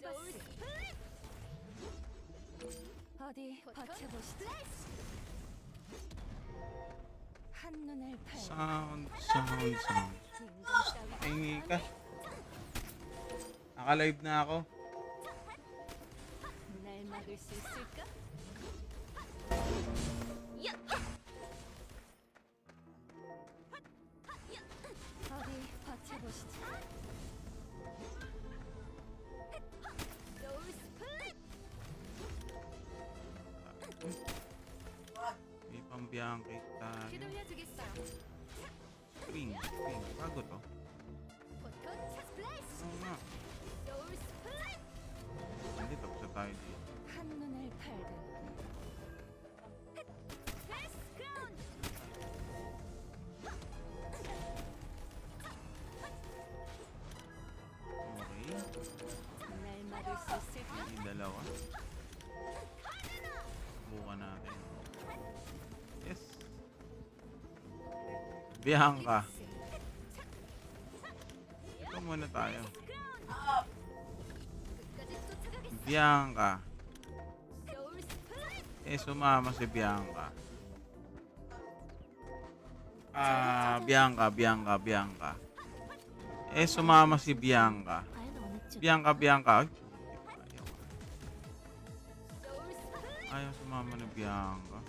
리버스. 어디 버텨보시죠. 한눈을 팔. Sound. 인간 따위가 Hingi ka. Naka-live na ako. 날 막을 수 있을까? 어디 버텨보시죠. 소울 스플릿. May pambiyangkay tayo. 뒤돌려주겠어요. Spring. Bago to. 포토 스플래시. Oo nga. 소울 스플릿. Hindi, tapos na tayo dito. 한눈을 팔든. 패스 그라운드. Okay. 날 막을 수 있을까? Yung dalawa. Bukan natin. Yes. Bianca. Ito muna tayo. 끝까지 쫓아가겠어. Bianca. 소울 스플릿. Sumama si Bianca. Bianca. Sumama si Bianca. 과연 어느 쪽? Bianca. Ay, 소울 스플릿. ayaw sumama ni Bianca.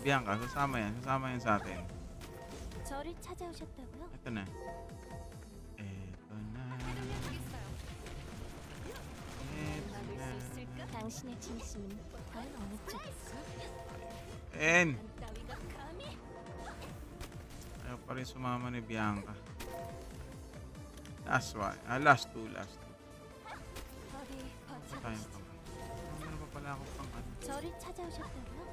Bianca. Sasama yan sa atin. 저를 찾아오셨다고요? Ito na. 뒤돌려주겠어요. 막을 수 있을까? 당신의 진심은 과연 어느 쪽일까? And 한 따위가 감히 ayaw pa rin sumama ni Bianca. Last one. Last two. 어디 Tayo 버텨보시죠. pang. Meron pa pala ako pang ano. 저를 찾아오셨다고요?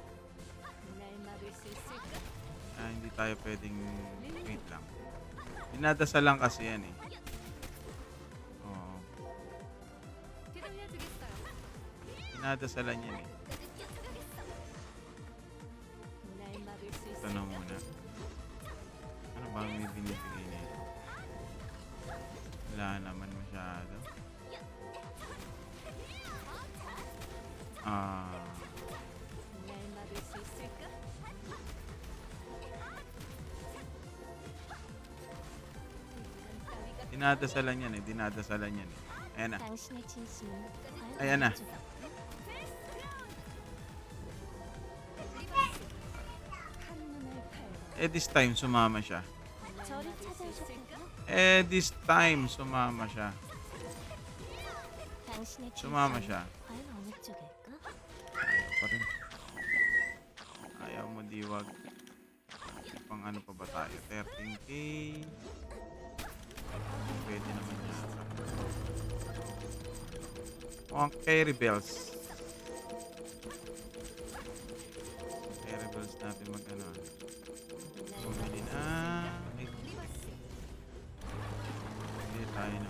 날 막을 수 있을까? Hindi tayo pwedeng wait lang. Dinadasal lang kasi yan eh. Oo. 뒤돌려주겠어요. Dinadasalan yan eh. 끝까지 쫓아가겠어. 날 막을 수 Ito 있을까? na muna. Ano ba may binibigay niya? Wala naman masyado. 날 막을 수 있을까? Dinadasalan yan eh. Ayan na. 당신의 진심은 과연 Ayan na. 어느 쪽일까? 한눈을 팔. This time sumama siya. 저를 찾아오셨다고요? This time sumama siya. 당신의 Sumama 진심은 siya. 과연 어느 쪽일까? Ayaw pa rin. Ayaw mo diwag. Pang ano pa ba tayo? 13k. Pwede naman yata. Okay, rebels. Okay, rebels natin mag-ano. Bumili na. Hindi tayo na.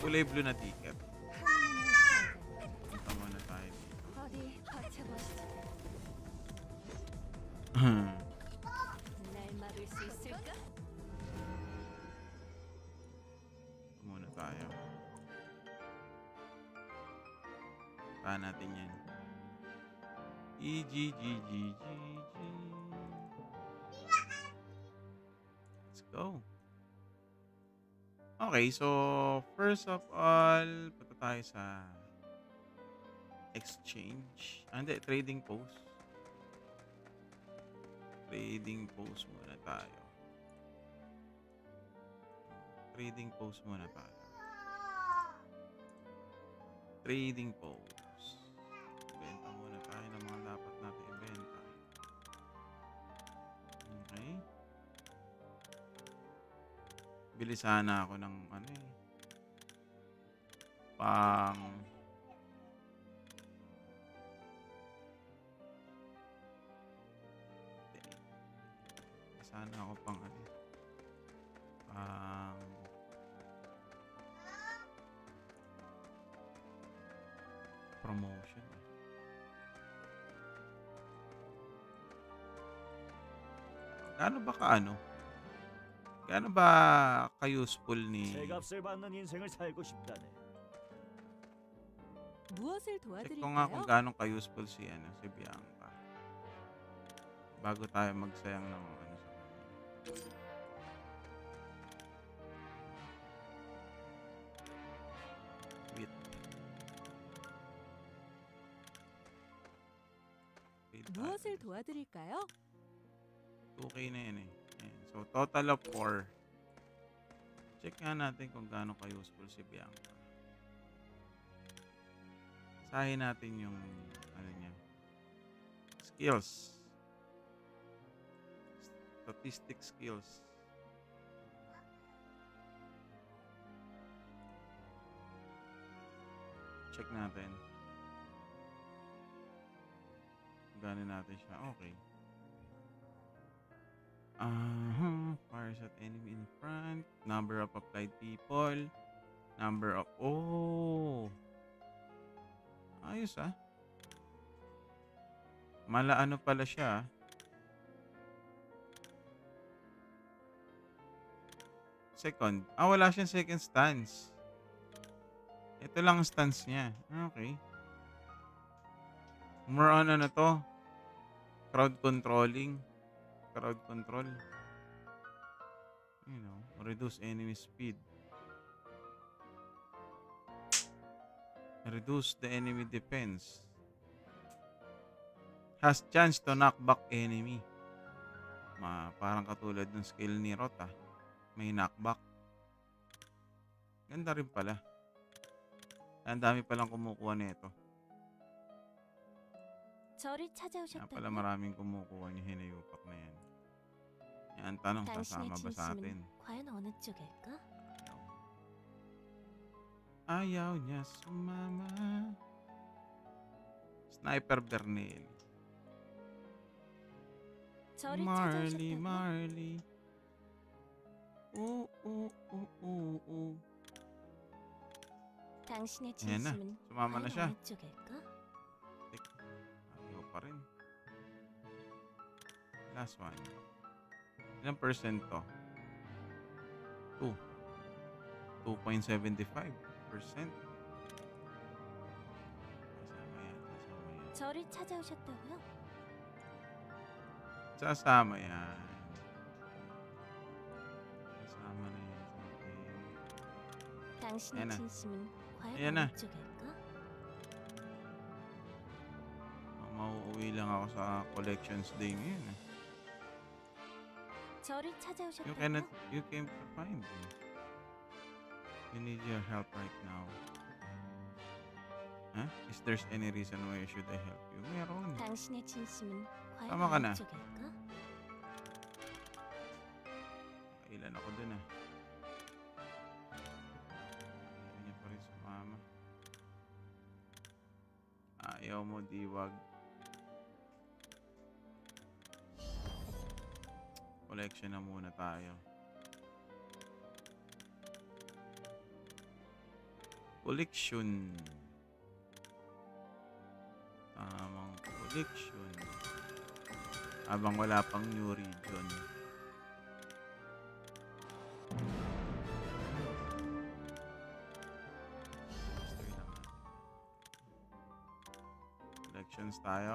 Kulay blue na ticket. Punta muna tayo dito. 어디 버텨보시죠. 날 막을 수 있을까? Muna tayo. Paano natin yan? Let's go. Okay, so first of all, punta tayo sa exchange. Hindi, trading post. Trading post muna tayo. Trading post. Benta muna tayo ng mga dapat natin ibenta. Okay. Bili sana ako ng ano eh. Pang sana ako pang ano eh. Pang promotion. Gaano ba ka-ano? Gaano ba ka-useful ni... 값을 받는 인생을 살고 싶다네. 무엇을 Check ko nga kung 도와드릴까요? gaano ka-useful si, ano, si Bianca. Bago tayo magsayang ng ano sa kanya. Wait. Wait 무엇을 tayo. 도와드릴까요? 2K na yan eh. Ayan. So, total of 4. Check nga natin kung gaano ka-useful si Bianca. Sahin natin yung ano niya. Skills. Statistic skills. Check natin. Gaano natin siya. Okay. Fires at enemy in front. Number of applied people. Number of... Oh! Ayos ah. Malaano pala siya. Second. Wala siyang second stance. Ito lang ang stance niya. Okay. More on ano to? Crowd controlling. Crowd control. You know, reduce enemy speed. Reduce the enemy defense. Has chance to knock back enemy. Parang katulad ng skill ni Rota. May knockback. Ganda rin pala. Ang dami palang kumukuha nito. 저를 Kaya pala 찾아오셨다고요? maraming kumukuha niya hinayupak na yan. Yan, tanong, 당신의 sasama ba sa atin? 진심은 과연 어느 쪽일까? Ayaw niya sumama. Sniper Bernil. 저를 Marley, 찾아오셨다고요? Marley. Ooh, ooh, ooh, ooh, ooh. 당신의 Ayan na. 진심은 Sumama na 과연 siya. 어느 쪽일까? Ayaw pa rin. Last one. Ilang percent to? 2. 2.75%. Kasama yan. Kasama yan. 저를 찾아오셨다고요? Sasama yan. Kasama na yan. Okay. 당신의 Ayan na. 진심은 과연 Ayan 어느 na. 쪽일까? Mauuwi lang ako sa collections day ngayon. 저를 You cannot, 찾아오셨다고요? you can't find me. You need your help right now. Huh? Is there's any reason why should I help you? Meron. 당신의 진심은 과연 Tama ka na. 어느 쪽일까? Ilan ako dun ah. Ayaw niya pa rin sumama. Ayaw mo, diwag. Collection na muna tayo. Collection. Tamang collection. Habang wala pang new region. Master lang. Collections tayo.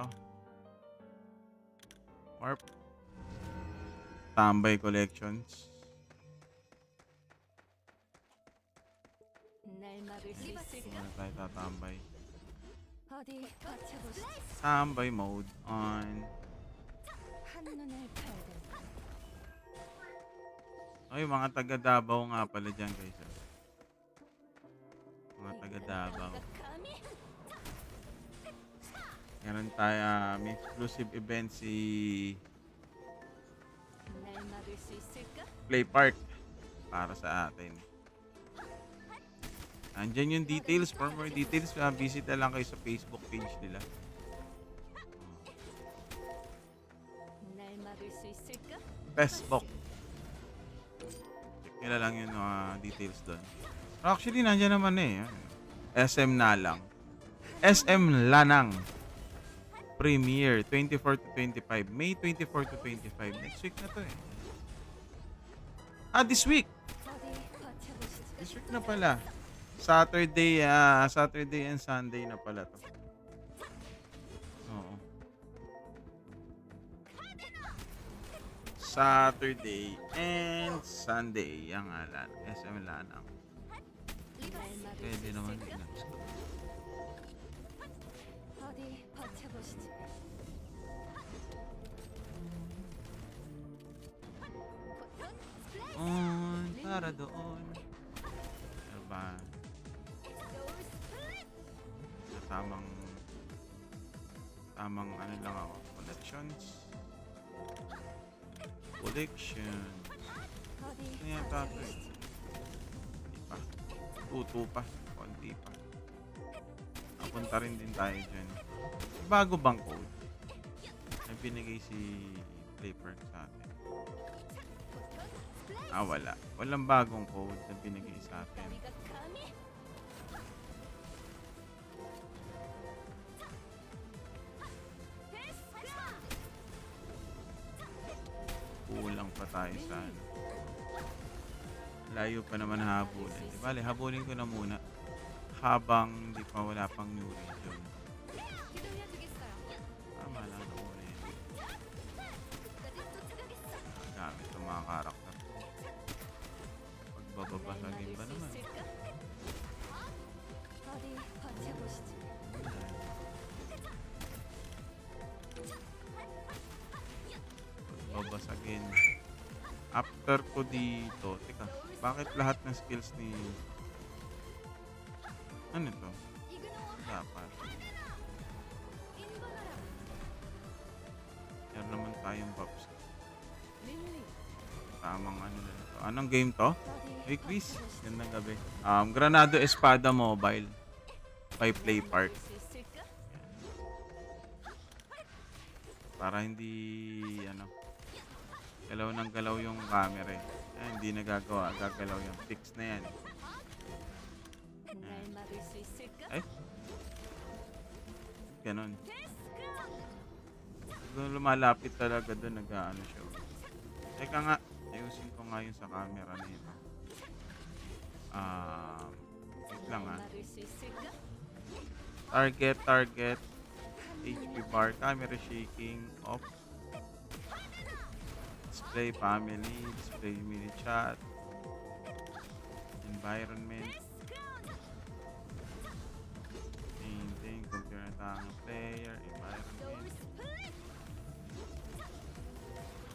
Warp. Tambay collections. 날 막을 수 있을까? Muna tayo tatambay. 어디 버텨보시지. Tambay mode on. 한눈을 팔든 Ay, mga taga Davao nga pala dyan, guys. Mga taga Davao. Meron tayo, may exclusive event si 날 막을 수 있을까? Play Park para sa atin. Andyan yung details. For more details, visit na lang kayo sa Facebook page nila. 날 막을 수 있을까? Facebook. Check nila lang yung details doon. Actually, nandyan naman eh. SM na lang. SM Lanang. premiere 24 to 25. May 24 to 25. Next week na to eh. This week. 어디 버텨보시지. This week na pala. Saturday and Sunday na pala to. Oo. Saturday and Sunday ang alan. SM Lanang. Pwede naman din. 어디 버텨보시지. On, para doon. Ano ba? Tamang ano lang ako. Collections. 어디 Ano yan tatay? 버텨보시지. Hindi pa. Tuto pa. Konti pa. Napunta rin din tayo dyan. Bago bang code? Na binigay si Playperk sa atin. Wala. Walang bagong code na binigay sa atin. Kulang pa tayo sa ano. Layo pa naman habulin. Di bale, habulin ko na muna habang hindi pa wala pang new region. Tama lang na muna yun. Gamit ng mga karakter. Pagbababasagin ba naman? 어디 버텨보시지. Babasagin. After ko dito, teka, bakit lahat ng skills ni ano to? Dapat. Meron naman tayong buffs. Tamang ano na to. Anong game to? Hey Chris, yan na gabi. Granado Espada Mobile by Playpark. Para hindi ano galaw ng galaw yung camera eh. Hindi nagagawa, gagalaw yung fix na yan. 날 막을 수 있을까? Ay. Ganon. Kung lumalapit talaga doon, nag-ano siya. Teka nga, ayusin ko nga yun sa camera na ito. Wait lang 날 ha. 막을 수 있을까? Target, HP bar, camera shaking, off. Display family, display mini chat, environment, painting, computer tanging player, environment,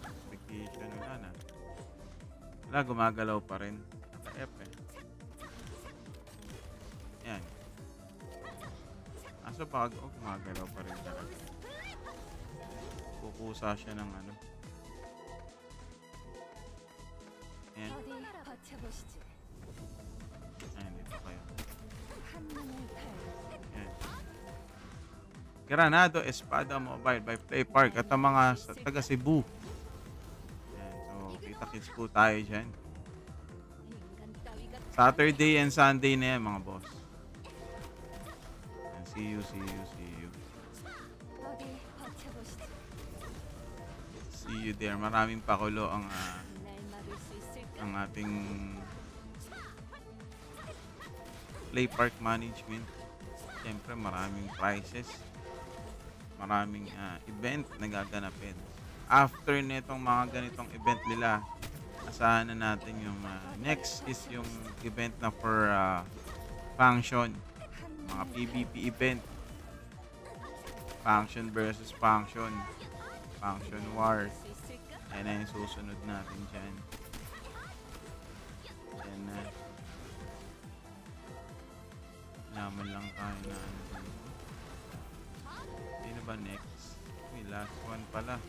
application, wala na. Wala, gumagalaw pa rin. Naka-F eh. Yan. Aso pag gumagalaw pa rin talaga. Kukusa siya ng ano. Yan. 어디 버텨보시지. Ayan, dito kayo. 한눈을 팔. Yan. Granado Espada Mobile by Playpark at ang mga taga Cebu. Yan. So, kita-kits po tayo dyan. 인간 따위가 Saturday and Sunday na yan, mga boss. Yan, see you. 어디 버텨보시지. See you there. Maraming pakulo ang 날 막을 수 있을까? ang ating Playpark management. Siyempre, maraming prizes. Maraming event na gaganapin. After nitong mga ganitong event nila, asahan na natin yung next is yung event na for function. Mga PvP event. Function versus function. Function war. 수 있을까? Ayan na yung susunod natin dyan. Ayan na. Naman lang tayo na ano dito. Sino ba next? May last one pala.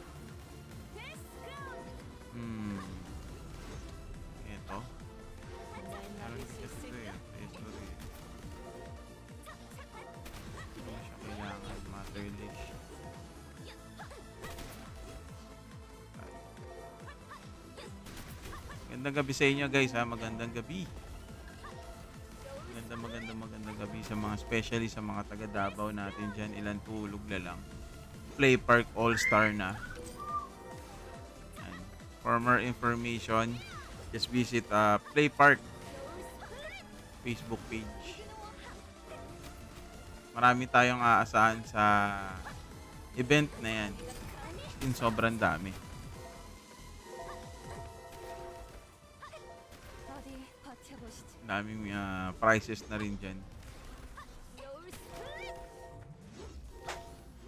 Ito. 날 Meron 막을 din 수 kasi ito 있을까? eh. History. Hindi mo siya kailangan. Motherlish. Magandang gabi sa inyo guys ha. Magandang gabi. Magandang gabi sa mga especially sa mga taga Davao natin dyan. Ilan tulog na lang. Play Park All-Star na. Yan. For more information, just visit Play Park Facebook page. Marami tayong aasahan sa event na yan. In sobrang dami. 어디 버텨보시죠. Daming prizes na rin dyan.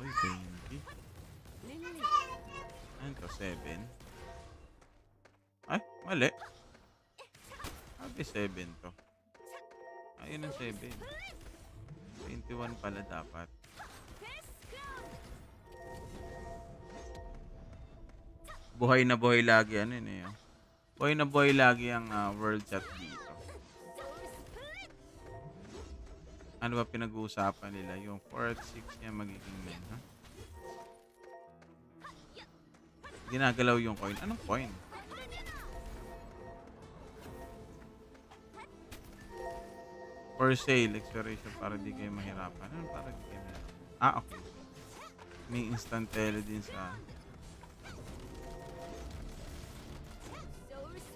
Uy, 20. 릴리. Ano to? 7? Ay, mali. Sabi 7 to. Ayun ang 7. 21 pala dapat. Buhay na buhay lagi. Ano yun eh. Buhay na buhay lagi ang world chat dito. Ano ba pinag-uusapan nila? Yung 4 at 6 niya magiging men, ha? Ginagalaw yung coin. Anong coin? For sale, expiration para di kayo mahirapan. Ano para di kayo mahirapan? Ah, okay. May instant tele din sa...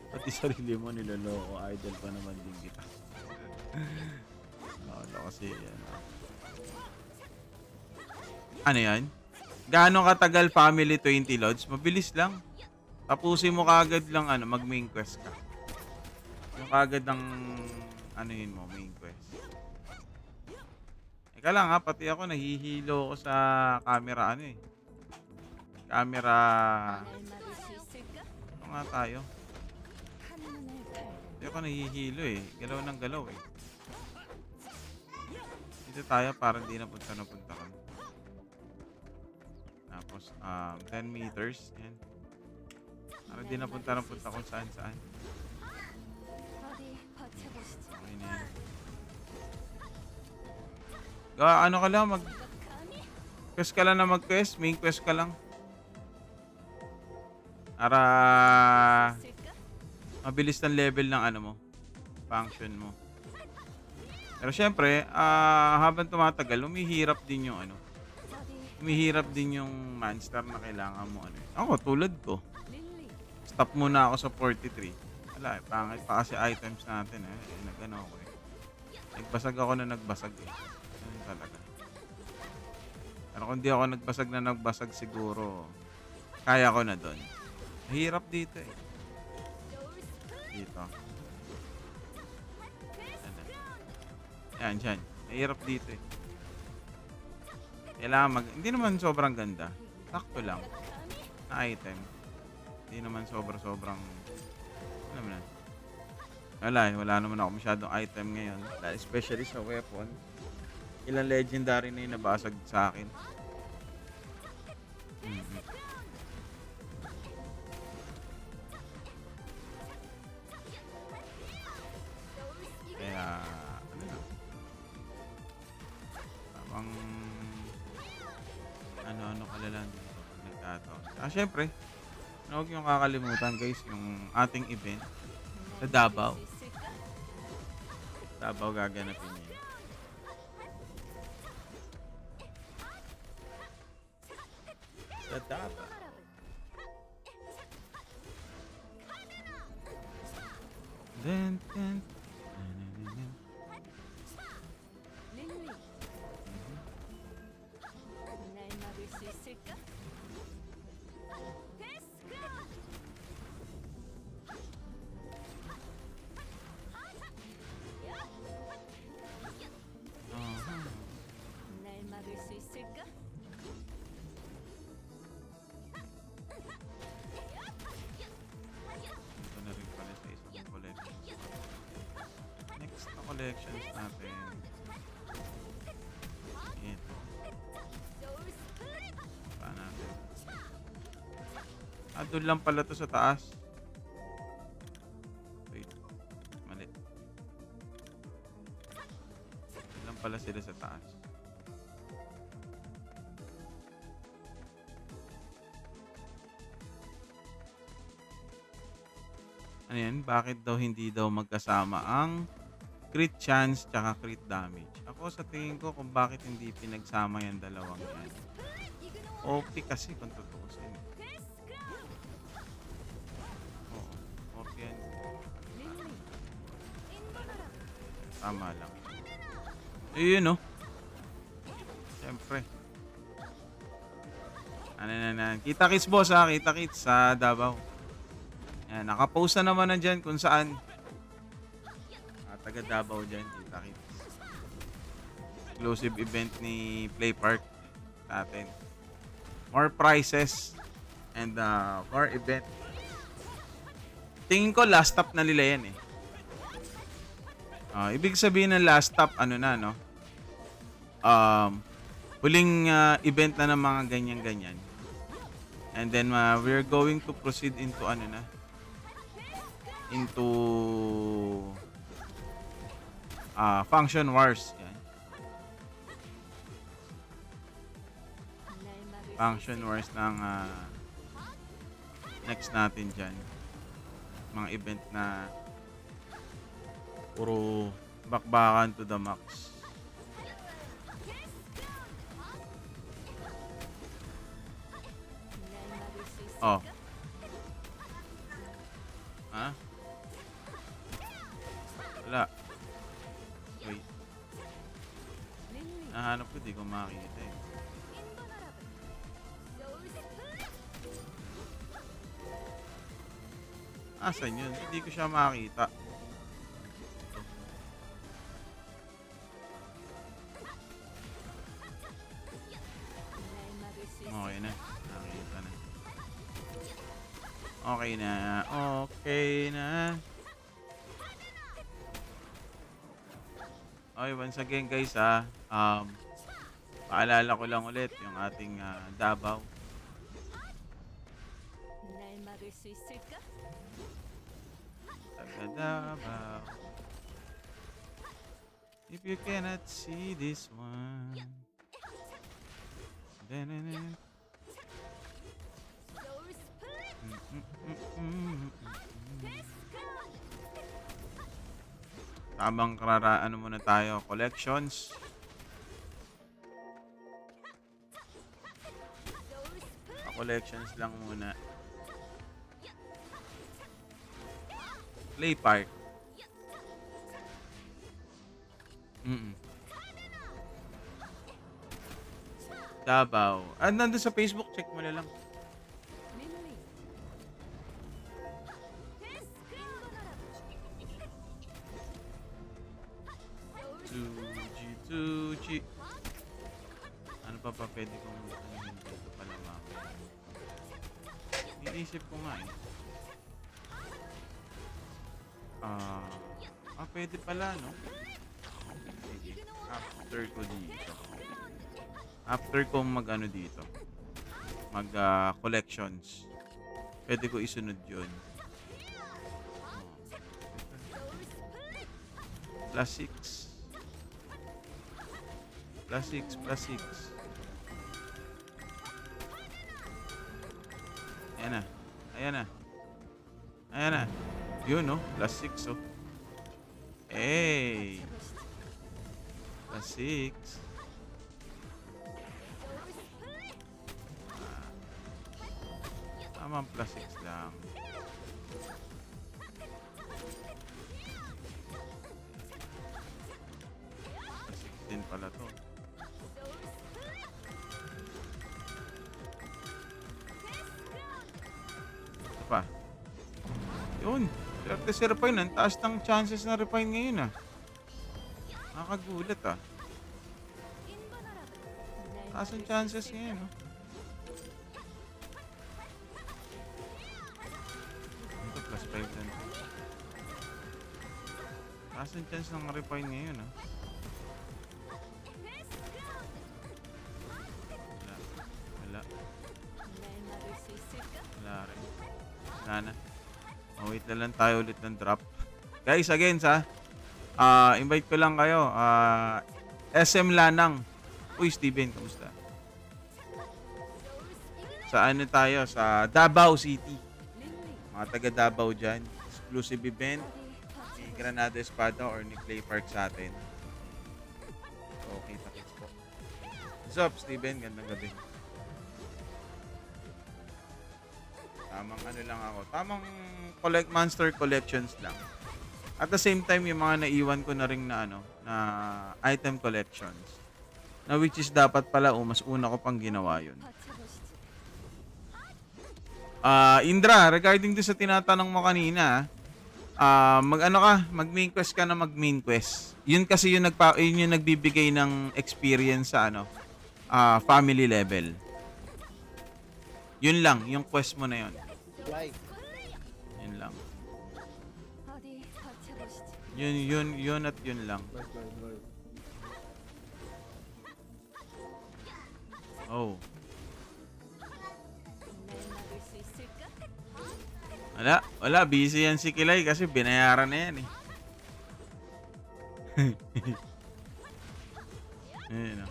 Pati sarili mo niloloko. Idol pa naman din kita. Wala kasi yan. Ano yan? Gaano katagal family 20 loads? Mabilis lang. Tapusin mo kagad lang mag main quest ka. Yung kagad ng yun mo, main quest. Eka lang ha, pati ako nahihilo ko sa camera Camera. 날 막을 수 있을까? Ito nga tayo. 한눈을 팔. Hindi ako nahihilo eh. Galaw ng galaw eh. Dito tayo para hindi na punta ka. Tapos 10 meters. Yan. Para hindi na punta kung saan. 어디 버텨보시죠. Okay na yan. Ano ka lang, quest ka lang na mag-quest. Main quest ka lang. Para 있을까? mabilis ng level ng mo. Function mo. Pero syempre, habang tumatagal, umihirap din yung 어디 umihirap din yung monster na kailangan mo Ako, tulad ko. 릴리. Stop muna ako sa 43. Wala pangit pa kasi items natin nag-ano ako Nagbasag ako na nagbasag Ganun talaga. Pero kung di ako nagbasag siguro, kaya ko na doon. Mahirap dito Dito. Yan, dyan. Mahirap dito Kailangan hindi naman sobrang ganda. Sakto lang. Na item. Hindi naman sobrang alam mo na. Wala naman ako masyadong item ngayon. Especially sa weapon. Ilang legendary na yung nabasag sa akin. Kaya, tamang ano ka lang dito pag nagkataon. Syempre, huwag yung kakalimutan guys, yung ating event sa Davao. Davao gaganapin niya. Sa Davao. Then, 릴리. 날 막을 수 있을까? 날 막을 수 있을까? ito na rin pala sa isang collection. Next na collections natin. Ito. Pa natin. Doon lang pala to sa taas. Wait. Mali. Doon lang pala sila sa taas. Ano yan? Bakit daw hindi daw magkasama ang crit chance tsaka crit damage? Ako sa tingin ko kung bakit hindi pinagsama yung dalawang yan. OP kasi kung tutuusin. Oo, OP yan. Tama lang. Ayun, no? Siyempre. Ano na. Kita-kits, boss, ha? Kita-kits sa Davao. Yan, nakapost na naman na dyan kung saan. Taga Davao dyan, kita-kits. Exclusive event ni Play Park sa atin. More prizes and more event. Tingin ko last stop na nila yan eh. Ibig sabihin ng last stop, ano na, no? Huling event na ng mga ganyan-ganyan. And then we're going to proceed into ano na? Into Function Wars. Yan. Function Wars ng next natin dyan. Mga event na puro bakbakan to the max. Oh. Ha? Wala. Wait. Nahanap ko, di ko makita eh. Asan yun? Hindi ko siya makita. Okay na. Nakita na. Okay na. Okay na. Okay, once again guys paalala ko lang ulit yung ating Davao. Taga Davao. If you cannot see this one. Tamang kararaan muna tayo. Collections. Collections lang muna. Play Park. Davao. Nandun sa Facebook. Check mo na lang. G. Ano pa pwede kong dito pala mamaya? Iisip ko nga eh. Pwede pala, no? Sige. After ko dito. After ko mag-ano dito. Mag-collections. Pwede ko isunod yun. Plus 6. Plus 6, plus 6. Ayan na. Ayan na. Ayan na. Yun, no? Plus 6, oh. Hey! Plus 6. Tamang plus 6 lang. Plus 6 din pala to. Pa. Yun. Si Refine, ang taas ng chances na Refine ngayon Nakakagulat Taas ang chances ngayon Ito, plus 5 na. Taas ang chance ng Refine ngayon Wala. Wala rin. Wala na. Wait na lang tayo ulit ng drop. Guys, again invite ko lang kayo. SM Lanang. Uy, Steven, kamusta? Sa ano tayo? Sa Davao City. Mga taga Davao dyan. Exclusive event ni Granada Espada or ni Play Park sa atin. So, kita-kits po. What's up, Steven? Gandang gabi. Tamang ano lang ako. Tamang monster collections lang. At the same time, yung mga naiwan ko na rin na ano, na item collections. Na which is dapat pala, mas una ko pang ginawa yun. Indra, regarding to sa tinatanong mo kanina, mag-main quest ka na mag-main quest. Yun kasi yung yun yung nagbibigay ng experience sa ano, family level. Yun lang, yung quest mo na yun. Yun lang. Yun at yun lang. Oh. Wala, busy yan si Kilay kasi binayaran na yan eh. Ayun o.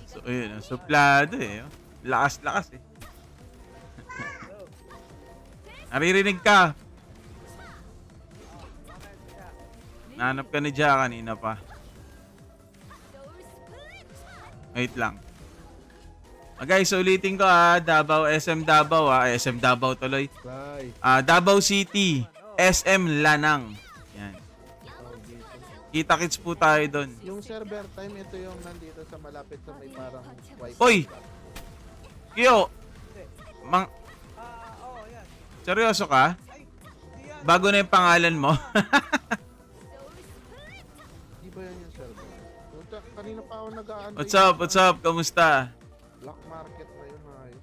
So, ayun o. Suplado eh. Lakas-lakas eh. Naririnig ka. Nahanap ka ni Jia kanina pa. Wait lang. Guys, ulitin ko Davao, SM Davao SM Davao tuloy. Davao City, SM Lanang. Yan. Kita-kits po tayo doon. Yung server time, ito yung nandito sa malapit sa may parang wifi. Hoy! Kiyo! Seryoso ka? Bago na yung pangalan mo? Di ba yan yung server? Kanina pa ako nag-aantay. What's up? Kamusta? Black market na yun, ayos.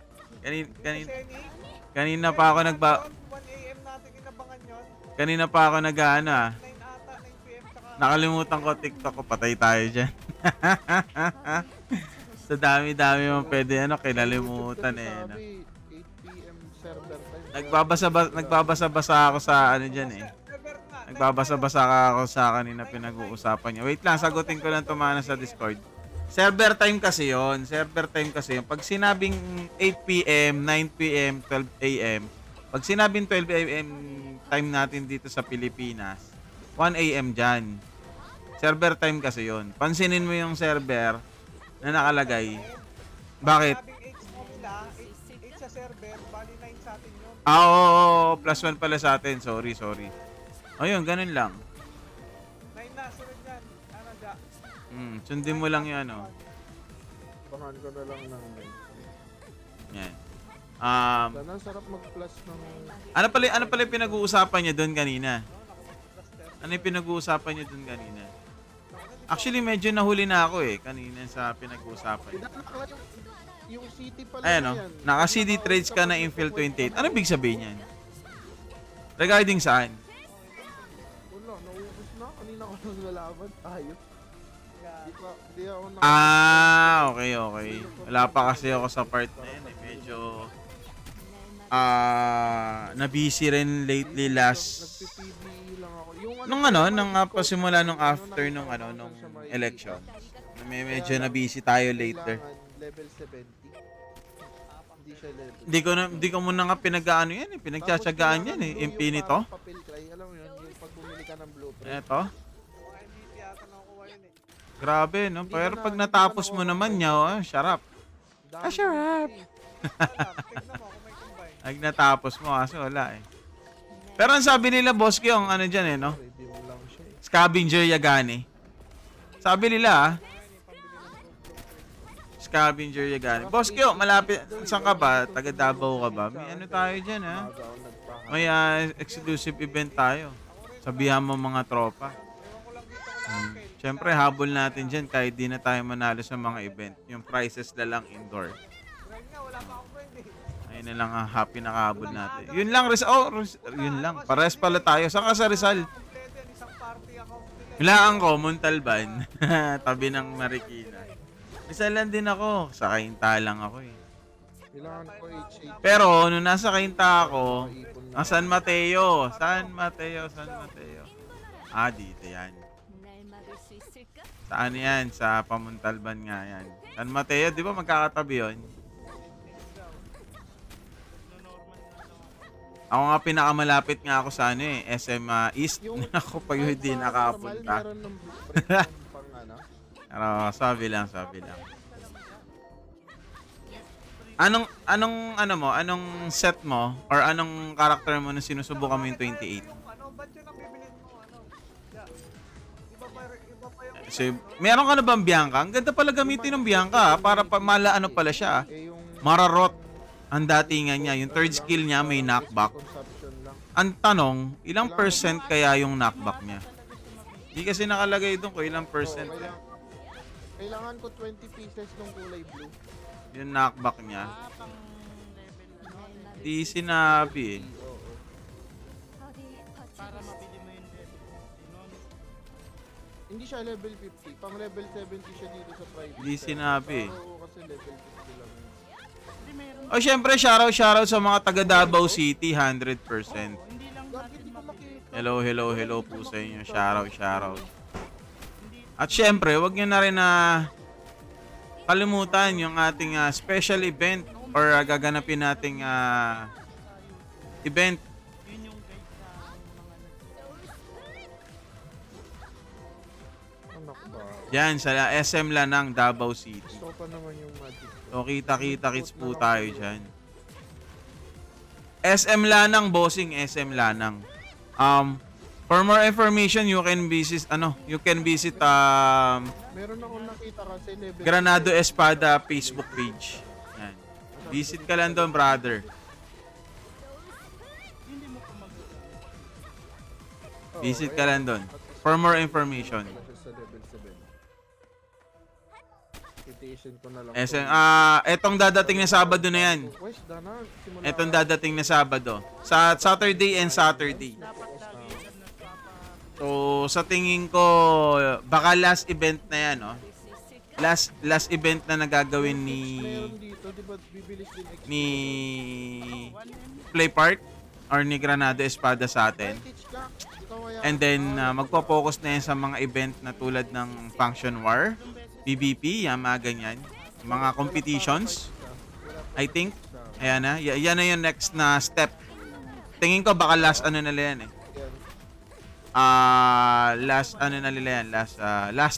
Kanina pa ako 1 AM natin inabangan yun. Kanina pa ako 9 ata, 9 PM saka... Nakalimutan ko TikTok ko. Patay tayo dyan. Sa dami-dami mo pwede kinalimutan eh. 8 PM server time. Nagbabasa-basa ako sa ano dyan eh. Nagbabasa-basa ako sa kanina pinag-uusapan niya. Wait lang, sagutin ko lang tumana sa Discord. Server time kasi yon. Pag sinabing 8 PM, 9 PM, 12 AM, pag sinabing 12 AM time natin dito sa Pilipinas, 1 AM dyan. Server time kasi yon. Pansinin mo yung server na nakalagay. Bakit? Sabing 8 mo nila, 8 sa server, bali 9 sa atin yun. Oo, plus 1 pala sa atin. Sorry. Ayun, ganun lang. 9 na, sunod yan. Ano dya? Sundin mo lang yung ano. Bahan ko na lang ng... Yan. Sana sarap mag-plus ng... Ano pala yung pinag-uusapan niya doon kanina? Ano yung pinag-uusapan niya doon kanina? Actually, medyo nahuli na ako kanina sa pinag-uusapan niya. Yung city pala Ayan o, naka-CD trades ka na Infill 28. Ano big sabihin yan? Regarding saan? Wala, naubos na. Kanina ko nang lalaban. Ayos. Di ako na... Okay. Wala pa kasi ako sa part na yan Medyo na-busy rin lately last Nagpi-PBE lang ako. Yung nung pasimula nung after nung election. Medyo na-busy tayo later. Level 70. Hindi siya level. Hindi ko muna nga pinag-aano yan pinagtsatsagaan yan Infinito. Papel cry, alam mo yun, yung pag bumili ka ng blueprint. Eto. Mga MVP yata nakukuha yun eh. Grabe no. Pero pag natapos mo naman niya, sarap. Sarap. Tignan mo kung may combine. Pag natapos mo kasi wala Pero ang sabi nila boss ko yung ano dyan no? Ready mo lang siya Scavenger Yagani. Sabi nila Scavenger Yagani. Boss Kyo, malapit. Saan ka ba? Taga Davao ka ba? May ano tayo dyan May exclusive event tayo. Sabihan mo mga tropa. Siyempre, habol natin dyan kahit di na tayo manalo sa mga event. Yung prices na lang indoor. Right nga, wala pa akong friend eh. Ayun na lang ang happy na kahabol natin. Yun lang, yun lang. Pares pala tayo. Saan ka sa Rizal? Kompleto yan, isang party account nila. Hulaan ko, Montalban. Tabi ng Marikina. Isa lang din ako. Sa Kainta lang ako Kailangan ko H8. Pero, nung nasa Kainta ako, San Mateo. Dito yan. Saan yan? Sa Pamuntalban nga yan. San Mateo, di ba magkakatabi yun? Ako nga pinakamalapit nga ako sa SM East. Ako pa yun hindi nakapunta. Meron ng blueprint pang ano. Pero sabi lang. Anong set mo or anong character mo na sinusubukan mo yung 28? Ano, ba't yun ang bibilin mo? Ano? Yeah. Iba pa yung... Kasi meron ka na bang Bianca? Ang ganda pala gamitin ng Bianca para mala ano pala siya. Eh, yung... Mararot ang datingan niya. Yung third skill niya may knockback. Consumption lang. Ang tanong, ilang percent kaya yung knockback niya? Di kasi nakalagay doon kung ilang percent. Kailangan ko 20 pieces ng kulay blue. Yung knockback niya. Di sinabi eh. Oo. 어디 버티고 Hindi siya level 50. Pang level 70 siya dito sa private. Di sinabi eh. Oo, kasi level 50 lang. O syempre, shoutout sa mga taga Davao City, 100%. Gagi, di ko makita. Hello po sa inyo. Shoutout. At syempre, wag nyo na rin na kalimutan yung ating special event or gaganapin nating event. Anak ba? Yan, sa SM Lanang, Davao City. Gusto pa naman yung magic. So, kita-kits po tayo dyan. SM Lanang, bossing, SM Lanang. For more information, you can visit Meron akong nakita kasi level Granado Espada Facebook page. Yan. Visit ka lang doon, brother. Oo, Visit ka ayan. lang doon. For more information. Sa level 7. Citation ko na lang. SM, etong dadating na Sabado na yan. West, Dana. Simula Etong dadating na Sabado. Sa Saturday and Saturday. So, sa tingin ko, baka last event na yan, no? Last event na nagagawin Meron dito, di ba bibilis din XP? ni Play Park or ni Granado Espada sa atin. Teach ka. Ikaw kaya. And then, magpo-focus na yan sa mga event na tulad ng Function War, PvP, yan, mga ganyan. Mga competitions, I think. Ayan na. Yan na yung next na step. Tingin ko baka last ano nila yan eh. Last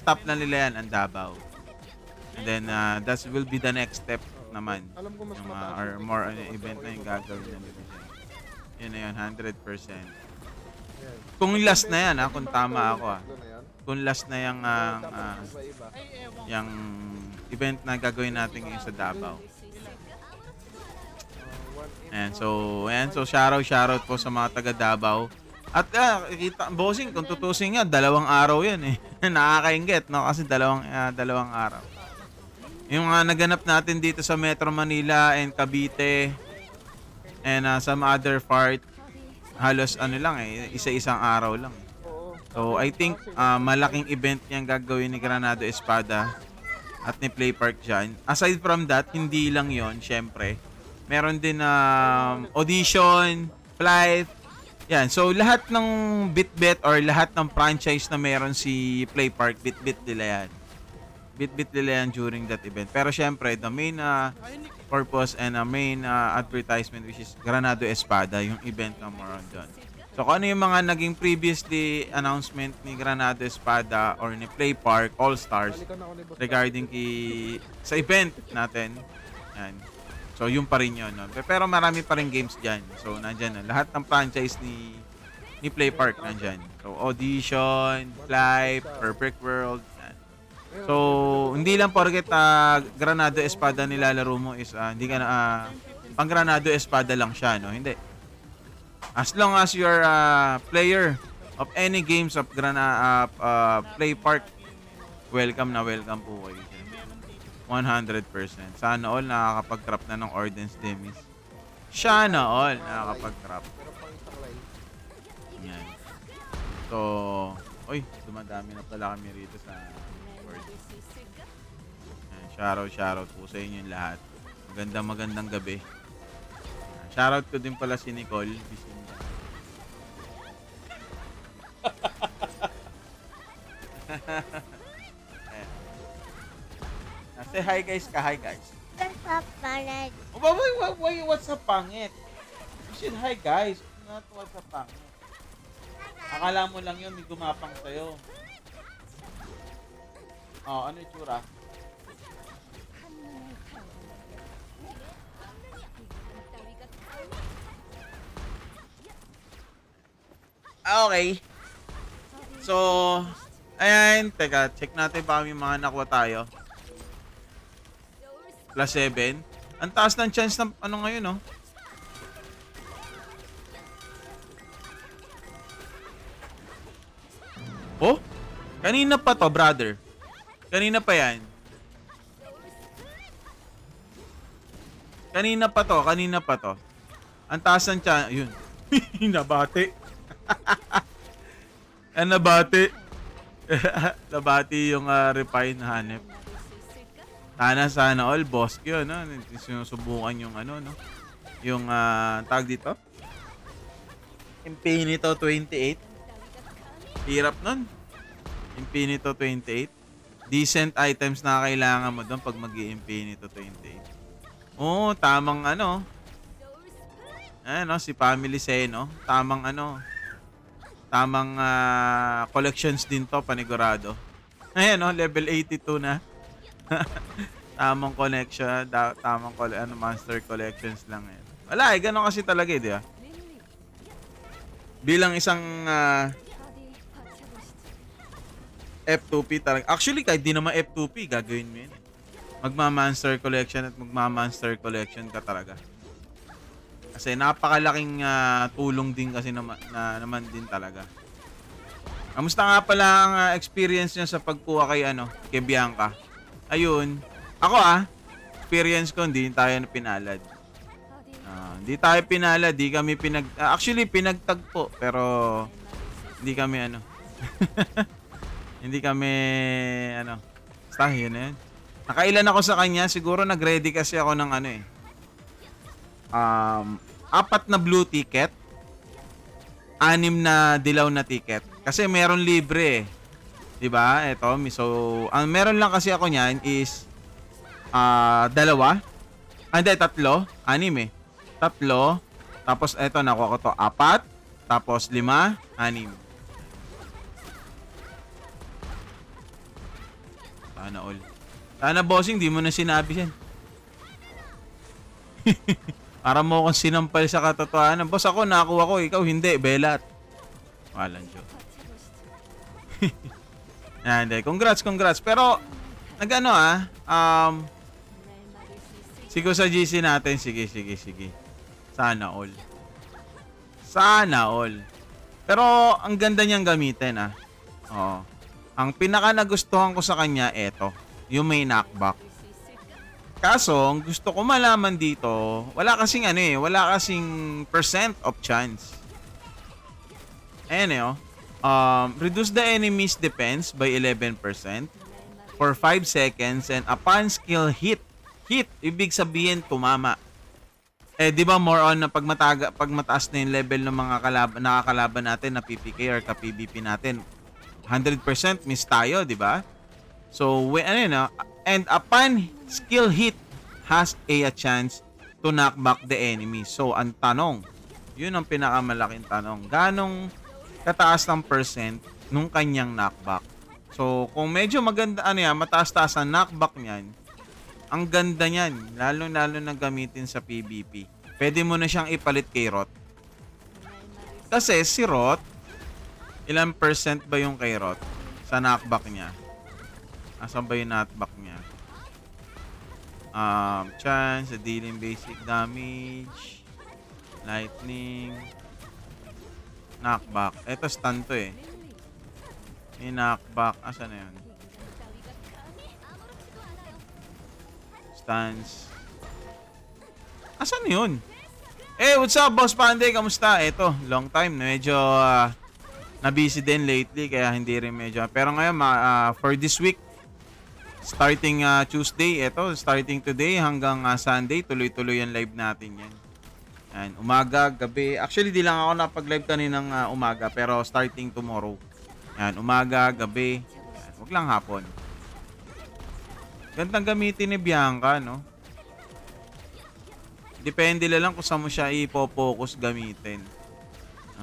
stop na nila yan ang Davao. And then, that will be the next step naman. Alam ko mas Yung, mataas. or more event na yung gagawin na nila dyan. Yun na yun, 100%. Kung last na yan, kung tama ako kung last na yung yung event na gagawin natin ngayon sa Davao. Ayan, so shoutout po sa mga taga Davao. At bossing, kung tutusin nga, 2 araw yan eh. Nakakaingit, no? Kasi dalawang araw. Yung naganap natin dito sa Metro Manila and Cavite and some other part, halos isa-isang araw lang. So, I think malaking event yung gagawin ni Granado Espada at ni Play Park dyan. Aside from that, hindi lang yon, syempre. Meron din audition, flight. Yan. So, lahat ng bit-bit or lahat ng franchise na meron si Play Park, bit-bit nila yan. Bit-bit nila yan during that event. Pero syempre, the main purpose and main advertisement which is Granado Espada, yung event na more on dyan. So, kung ano yung mga naging previously announcement ni Granado Espada or ni Play Park All-Stars regarding sa event natin. Yan. So, yun pa rin yun. No? Pero marami pa rin games dyan. So, nandyan. No? Lahat ng franchise ni Play Park nandyan. So, Audition, Fly, Perfect World. Yan. So, hindi lang porket Granado Espada nilalaro mo is hindi ka na pang Granado Espada lang siya. No? Hindi. As long as you're a player of any games of Play Park, welcome po kayo dyan. 100%. Sana all nakakapag-trap na ng Ordnance Demis. Sana all nakakapag-trap. Yan. So, dumadami na pala kami rito sa Ordnance. Shoutout po sa inyo lahat. Magandang gabi. Shoutout ko din pala si Nicole. Say hi guys ka. Hi guys. What's up pangit? You said hi guys. Not what's up pangit. Akala mo lang yun may gumapang sa'yo. Ano yung tsura? Okay. So, ayan. Teka, check natin baka may mga nakuha tayo. Plus 7. Ang taas ng chance ng ano ngayon, no? Oh? Kanina pa to, brother. Kanina pa yan. Kanina pa to. Ang taas ng chance. Yun. Nabati. Nabati. Nabati yung refine hanep. Sana all boss yun, no? Sinusubukan yung ano, no? Yung tag dito. Infinito 28. Hirap nun. Infinito 28. Decent items na kailangan mo doon pag mag-i-Infinito 28. Oo, tamang ano. Ano, si Family Seno. Tamang ano. Tamang collections din to, panigurado. Ayan, no, level 82 na. Tamang connection, tamang monster collections lang yan. Wala, gano'n kasi talaga, di ba? Bilang isang F2P talaga. Actually, kahit di naman F2P, gagawin mo yun. Magma-monster collection at magma-monster collection ka talaga. Kasi napakalaking tulong din kasi naman din talaga. Kamusta nga pala ang experience niyo sa pagkuha kay Bianca? Ayun. Ako experience ko, hindi tayo pinalad. Hindi tayo pinalad, di kami actually pinagtagpo, pero hindi kami hindi kami basta yun eh. Nakailan ako sa kanya, siguro nag-ready kasi ako ng 4 na blue ticket, 6 na dilaw na ticket. Kasi meron libre eh. 'Di ba? Ito, so ang meron lang kasi ako niyan is 2, hindi 3, 6 eh. 3, tapos eto nakuha ko to 4, tapos 5, 6. Sana all. Sana bossing, di mo na sinabi yan. Para mo akong sinampal sa katotohanan. Boss, ako nakakuha ko, ikaw hindi, belat. Walang joke. Hindi, congrats. Pero, sigo sa GC natin, sige. Sana all. Pero, ang ganda niyang gamitin, Oo. Ang pinaka nagustuhan ko sa kanya, eto. Yung may knockback. Kaso, ang gusto ko malaman dito, wala kasing percent of chance. Ayan reduce the enemy's defense by 11% for 5 seconds and upon skill hit, ibig sabihin tumama. Di ba more on na pag mataas na yung level ng mga nakakalaban natin na PPK or ka-PVP natin, 100% miss tayo, di ba? So, and upon skill hit has a chance to knock back the enemy. So, ang tanong, yun ang pinakamalaking tanong. Ganong kataas ng percent nung kanyang knockback? So, kung medyo maganda, mataas-taas ang knockback niyan, ang ganda niyan, lalo-lalo na gamitin sa PvP. Pwede mo na siyang ipalit kay Rot. Kasi si Rot, ilang percent ba yung kay Rot sa knockback niya? Asan ba yung knockback niya? Chance, dealing basic damage, lightning, knockback. Ito stun to eh. May knockback. Asan na yun? Stance. Asan yun? What's up, Boss Panday? Kamusta? Ito, long time. Medyo na-busy din lately, kaya hindi rin medyo. Pero ngayon, for this week, starting Tuesday, starting today hanggang Sunday, tuloy-tuloy yung live natin yan. Yan, umaga, gabi. Actually, di lang ako napag-live kaninang umaga, pero starting tomorrow. Yan, umaga, gabi. Yan, wag lang hapon. Gandang gamitin ni Bianca, no? Depende lang kung saan mo siya ipo-focus gamitin.